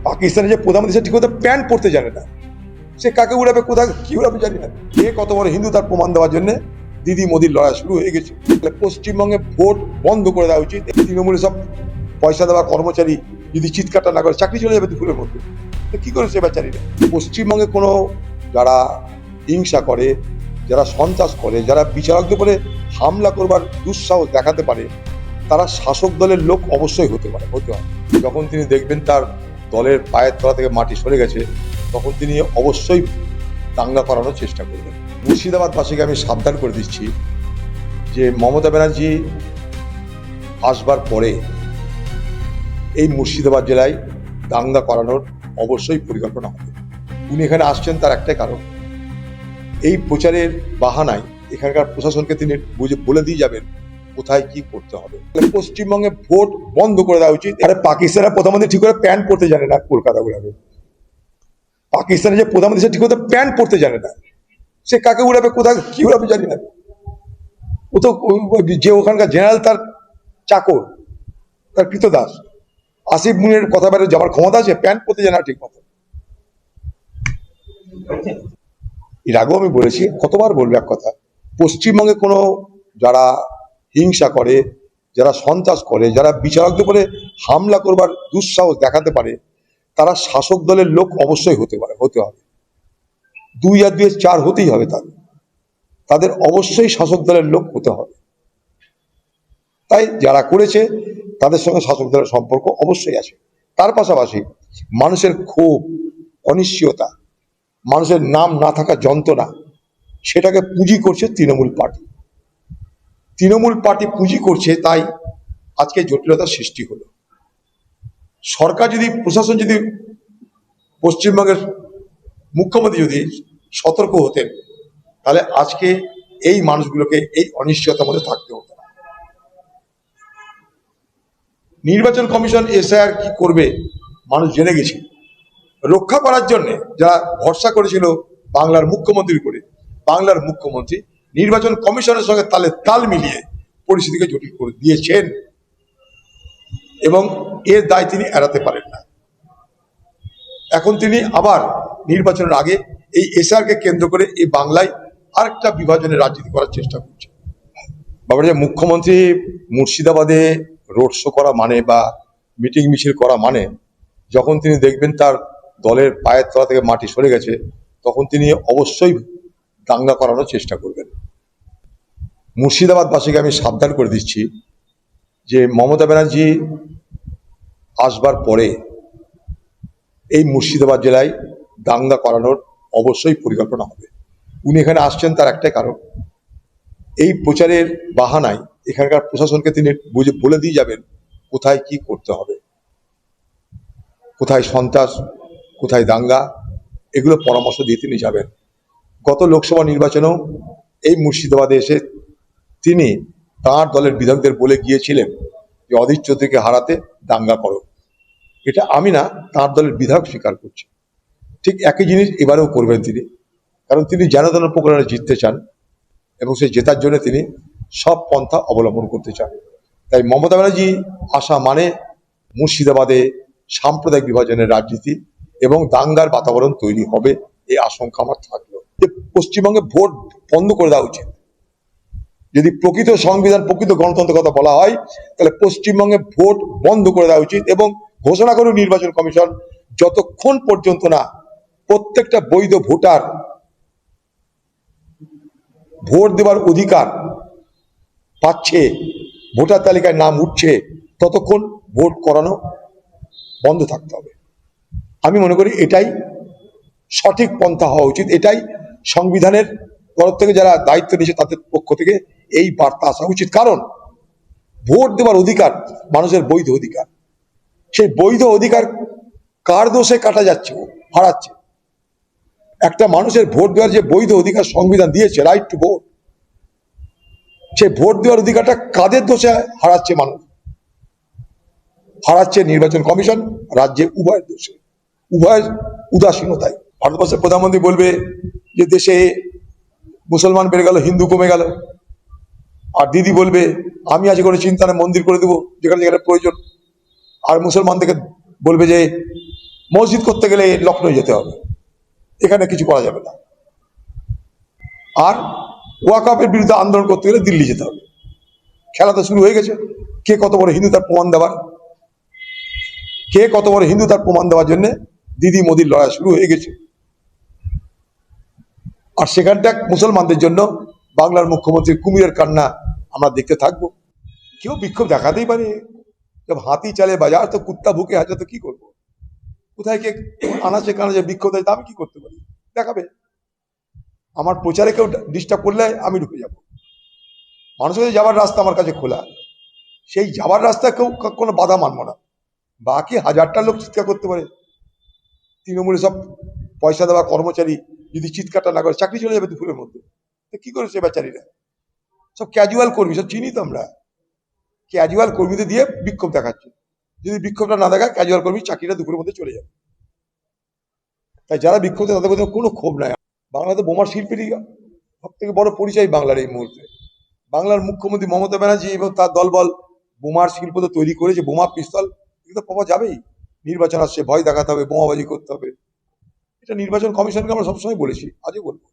পাকিস্তানে যে প্রধানমন্ত্রী সে ঠিক মতো প্যান্ট পরতে জানে না, সে কাকে উড়াবে কোথায় কি উড়াবে জানি না। কে কত বড় হিন্দু তার প্রমাণ দেওয়ার জন্য দিদি মোদির লড়াই শুরু হয়ে গেছে। পশ্চিমবঙ্গে ভোট বন্ধ করে দেওয়া উচিত। তৃণমূলের সব পয়সা দেওয়া কর্মচারী যদি চিৎকারটা না করে চাকরি চলে যাবে দুপুরের মধ্যে, কি করে সে বেচারীরা। পশ্চিমবঙ্গে কোনো যারা হিংসা করে, যারা সন্ত্রাস করে, যারা বিচারকদের উপরে হামলা করবার দুঃসাহস দেখাতে পারে, তারা শাসক দলের লোক অবশ্যই হতে হয়। যখন তিনি দেখবেন তার দলের পায়ের তলা থেকে মাটি সরে গেছে, তখন তিনি অবশ্যই দাঙ্গা করানোর চেষ্টা করবেন। মুর্শিদাবাদবাসীকে আমি সাবধান করে দিচ্ছি যে মমতা ব্যানার্জি আসবার পরে এই মুর্শিদাবাদ জেলায় দাঙ্গা করানোর অবশ্যই পরিকল্পনা হবে। উনি এখানে আসছেন তার একটাই কারণ, এই প্রচারের বাহানায় এখানকার প্রশাসনকে তিনি বলে দিয়ে যাবেন কোথায় কি করতে হবে। পশ্চিমবঙ্গে ভোট বন্ধ করে দেওয়া উচিত। আরে পাকিস্তানের প্রধানমন্ত্রী ঠিক করে প্যান্ট পরতে জানে না, কলকাতা উড়াবে। পাকিস্তানের যে প্রধানমন্ত্রী সে ঠিক মতো প্যান্ট পরতে জানে না, সে কাকে উড়াবে কোথায় কি উড়াবে জানি না। ও তো যে ওখানকার জেনারেল তার চাকর, তার কৃতদাস। আসিফ মুনির কথা বাইরে যাওয়ার ক্ষমতা আছে? প্যান্ট পরতে জানে না ঠিক মতো। এর আগেও আমি বলেছি, কতবার বলবো এক কথা, পশ্চিমবঙ্গে কোনো যারা হিংসা করে, যারা সন্ত্রাস করে, যারা বিচারকদের উপরে হামলা করবার দুঃসাহস দেখাতে পারে, তারা শাসক দলের লোক অবশ্যই হতে হবে। 2 আর 2 4 হতেই হবে। তাদের অবশ্যই শাসক দলের লোক হতে হবে। তাই যারা করেছে তাদের সঙ্গে শাসক দলের সম্পর্ক অবশ্যই আছে। তার পাশাপাশি মানুষের ক্ষোভ, অনিশ্চয়তা, মানুষের নাম না থাকা যন্ত্রণা, সেটাকে পুঁজি করছে তৃণমূল পার্টি। তৃণমূল পার্টি পুঁজি করছে, তাই আজকে জটিলতার সৃষ্টি হলো। সরকার যদি, প্রশাসন যদি, পশ্চিমবঙ্গের মুখ্যমন্ত্রী যদি সতর্ক হতেন, তাহলে আজকে এই মানুষগুলোকে এই অনিশ্চয়তার মধ্যে থাকতে হতো না। নির্বাচন কমিশন এসআইআর কি করবে মানুষ জেনে গেছে। রক্ষা করার জন্য যারা ভরসা করেছিল বাংলার মুখ্যমন্ত্রীর করে, বাংলার মুখ্যমন্ত্রী নির্বাচন কমিশনের সঙ্গে তাল মিলিয়ে পরিস্থিতিকে জটিল করে দিয়েছেন, এবং এর দায় তিনি এড়াতে পারেন না। এখন তিনি আবার নির্বাচনের আগে এই এসআরকে কেন্দ্র করে এই বাংলায় আরেকটা বিভাজনের রাজনীতি করার চেষ্টা করছে। বাবার যে মুখ্যমন্ত্রী মুর্শিদাবাদে রোড শো করা মানে বা মিটিং মিছিল করা মানে, যখন তিনি দেখবেন তার দলের পায়ের তলা থেকে মাটি সরে গেছে, তখন তিনি অবশ্যই দাঙ্গা করানোর চেষ্টা করবেন। মুর্শিদাবাদবাসীকে আমি সাবধান করে দিচ্ছি যে মমতা ব্যানার্জি আসবার পরে এই মুর্শিদাবাদ জেলায় দাঙ্গা করানোর অবশ্যই পরিকল্পনা হবে। উনি এখানে আসছেন তার একটাই কারণ, এই প্রচারের বাহানায় এখানকার প্রশাসনকে তিনি বলে দিয়ে যাবেন কোথায় কি করতে হবে, কোথায় সন্ত্রাস, কোথায় দাঙ্গা, এগুলো পরামর্শ দিয়ে তিনি যাবেন। গত লোকসভা নির্বাচনেও এই মুর্শিদাবাদে এসে তিনি তাঁর দলের বিধায়কদের বলে গিয়েছিলেন যে অধীর চৌধুরীকে হারাতে দাঙ্গা করো। এটা আমি না, তাঁর দলের বিধায়ক স্বীকার করছে। ঠিক একই জিনিস এবারেও করবেন তিনি, কারণ তিনি জনগণের প্রকরণে জিততে চান এবং সেই জেতার জন্য তিনি সব পন্থা অবলম্বন করতে চান। তাই মমতা ব্যানার্জি আসা মানে মুর্শিদাবাদে সাম্প্রদায়িক বিভাজনের রাজনীতি এবং দাঙ্গার বাতাবরণ তৈরি হবে, এই আশঙ্কা আমার থাকলো। যে পশ্চিমবঙ্গে ভোট বন্ধ করে দেওয়া উচিত। যদি প্রকৃত সংবিধান, প্রকৃত গণতন্ত্রের কথা বলা হয়, তাহলে পশ্চিমবঙ্গে ভোট বন্ধ করে দেওয়া উচিত এবং ঘোষণা করুন নির্বাচন কমিশন, যতক্ষণ পর্যন্ত না প্রত্যেকটা বৈধ ভোটার ভোট দেওয়ার অধিকার পাচ্ছে, ভোটার তালিকায় নাম উঠছে, ততক্ষণ ভোট করানো বন্ধ থাকতে হবে। আমি মনে করি এটাই সঠিক পন্থা হওয়া উচিত। এটাই সংবিধানের তরফ থেকে যারা দায়িত্ব নিয়েছে তাদের পক্ষ থেকে এই বার্তা আসা উচিত। কারণ ভোট দেওয়ার অধিকার মানুষের বৈধ অধিকার। সেই বৈধ অধিকার কার দোষে কাটা যাচ্ছে, হারাচ্ছে। একটা মানুষের ভোট দেওয়ার যে বৈধ অধিকার সংবিধান দিয়েছে, রাইট টু ভোট, সেই ভোট দেওয়ার অধিকারটা কাদের দোষে হারাচ্ছে মানুষ? হারাচ্ছে নির্বাচন কমিশন, রাজ্যে উভয়ের দোষে, উভয়ের উদাসীনতায়। ভারতবর্ষের প্রধানমন্ত্রী বলবে যে দেশে মুসলমান বেড়ে গেল, হিন্দু কমে গেল, আর দিদি বলবে আমি আজ কোনো চিন্তা নেই, মন্দির করে দেবো যেখানে যেখানে প্রয়োজন। আর মুসলমানদেরকে বলবে যে মসজিদ করতে গেলে লখনৌ যেতে হবে, এখানে কিছু করা যাবে না। আর ওয়াকফের বিরুদ্ধে আন্দোলন করতে গেলে দিল্লি যেতে হবে। খেলা তো শুরু হয়ে গেছে। কে কত বড় হিন্দু তার প্রমাণ দেওয়ার, কে কত বড় হিন্দু তার প্রমাণ দেওয়ার জন্য দিদি মোদির লড়াই শুরু হয়ে গেছে। আর সেখানটা মুসলমানদের জন্য বাংলার মুখ্যমন্ত্রী কুমিরের কান্না আমরা দেখতে থাকবো। কেউ বিক্ষোভ দেখাতেই পারে। জব হাতি চালে বাজার তো কুত্তা ভুকে আছে, তো কি করবো? কোথায় কে আনাচে কানাচে বিক্ষোভ দেয়, তা আমি কি করতে পারি? দেখাবে। আমার প্রচারে কেউ ডিস্টার্ব করলে আমি ঢুকে যাব। মানুষের যাওয়ার রাস্তা আমার কাছে খোলা, সেই যাওয়ার রাস্তায় কেউ কোনো বাধা মানব না। বাকি হাজারটা লোক চিৎকার করতে পারে। তৃণমূলে সব পয়সা দেওয়া কর্মচারী যদি চিৎকারটা না করে, চাকরি চলে যাবে দুপুরের মধ্যে। তো কি করে সে বেচারীরা? সব ক্যাজুয়াল কর্মী, সব চিনি তো আমরা। ক্যাজুয়াল কর্মীদের দিয়ে বিক্ষোভ দেখাচ্ছে। যদি বিক্ষোভটা না দেখায়, ক্যাজুয়াল কর্মী চাকরিটা দুপুরের মধ্যে চলে যাবে। তাই যারা বিক্ষোভ দেয় তাদের মধ্যে কোনো ক্ষোভ নাই। বাংলাতে বোমার শিল্পীরই সব থেকে বড় পরিচয় বাংলার এই মুহূর্তে। বাংলার মুখ্যমন্ত্রী মমতা ব্যানার্জি এবং তার দলবল বোমার শিল্প তো তৈরি করেছে, বোমা পিস্তল এগুলো তো পাওয়া যাবেই। নির্বাচন আসছে, ভয় দেখাতে হবে, বোমাবাজি করতে হবে। এটা নির্বাচন কমিশনকে আমরা সবসময় বলেছি, আজও বলবো।